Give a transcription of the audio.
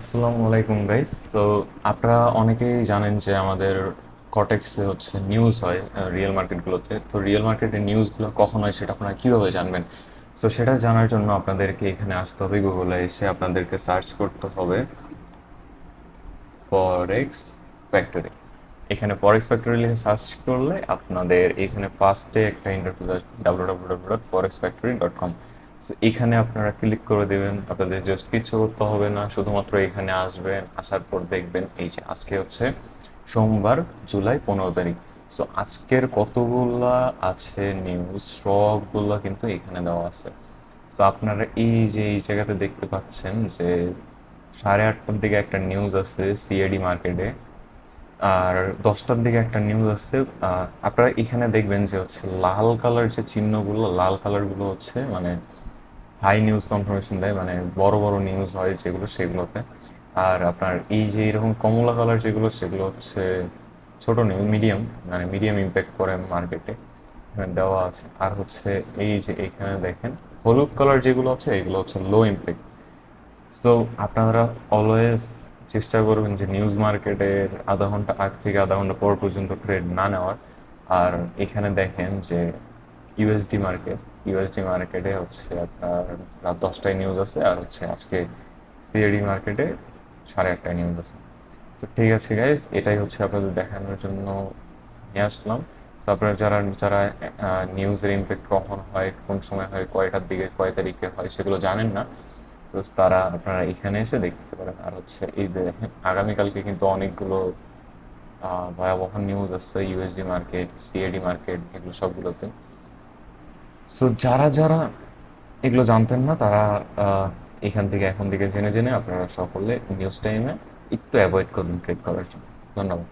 আসসালামু আলাইকুম guys. So আপনারা অনেকেই জানেন যে আমাদের কটেক্সে হচ্ছে নিউজ হয় রিয়েল মার্কেটগুলোতে। তো রিয়েল মার্কেটের নিউজগুলো কখন হয় সেটা আপনারা কীভাবে জানবেন? সো সেটা জানার জন্য আপনাদেরকে এখানে আসতে হবে, গুগলে এসে আপনাদেরকে সার্চ করতে হবে ফরেক্স ফ্যাক্টরি। এখানে ফরেক্স ফ্যাক্টরি লিখে সার্চ করলে আপনাদের এখানে ফার্স্টে একটা ইন্টারফেস আসবে www.forexfactory.com। সো এখানে আপনারা ক্লিক করে দেবেন, আপনাদের জাস্ট কিছু করতে হবে না, শুধুমাত্র এখানে আসবেন, আসার পর দেখবেন এই যে আজকে হচ্ছে সোমবার, জুলাই 15 তারিখ। সো আজকের কতগুলা আছে নিউজ সবগুলা কিন্তু এখানে দেওয়া আছে। তো আপনারা এই যে এই জায়গাতে দেখতে পাচ্ছেন যে 8:30টার দিকে একটা নিউজ আছে সিএডি মার্কেটে, আর 10টার দিকে একটা নিউজ আছে। আপনারা এখানে দেখবেন যে হচ্ছে লাল কালার যে চিহ্নগুলো, লাল কালারগুলো হচ্ছে মানে হাই নিউজ কনফার্মেশন দেয়, মানে বড় বড় নিউজ হয় যেগুলো সেগুলোতে। আর আপনার এই যে এরকম কমলা কালার যেগুলো সেগুলো হচ্ছে ছোট নিউজ, মিডিয়াম, মানে মিডিয়াম ইম্প্যাক্ট করে মার্কেটে, এখানে দেওয়া আছে। আর হচ্ছে এই যে এখানে দেখেন হলুদ কালার যেগুলো আছে এগুলো হচ্ছে লো ইম্প্যাক্ট। সো আপনারা অলওয়েজ চেষ্টা করবেন যে নিউজ মার্কেটের আধা ঘন্টা আগ থেকে আধা ঘন্টা পর পর্যন্ত ট্রেড না নেওয়ার। আর এখানে দেখেন যে ইউএসডি মার্কেট, ইউএসডি মার্কেটে হচ্ছে আপনার রাত 10টায় নিউজ আছে, আর হচ্ছে আজকে সিএডি মার্কেটে 8:30টায় নিউজ আছে। তো ঠিক আছে গাইজ, এটাই হচ্ছে আপনাদের দেখানোর জন্য নিয়ে আসলাম। তো আপনারা যারা যারা নিউজের ইম্প্যাক্ট কখন হয়, কোন সময় হয়, কয়টার দিকে, কয় তারিখে হয় সেগুলো জানেন না, তো তারা আপনারা এখানে এসে দেখতে পারেন। আর হচ্ছে এই দেখেন আগামীকালকে কিন্তু অনেকগুলো ভয়াবহ নিউজ আছে ইউএসডি মার্কেট, সিএডি মার্কেট, এগুলো সবগুলোতে। সো যারা যারা এগুলো জানতেন না তারা এখান থেকে এখন থেকে জেনে জেনে আপনারা সকলে নিউজ টাইমে একটু অ্যাভয়েড করবেন ট্রেড করার জন্য। ধন্যবাদ।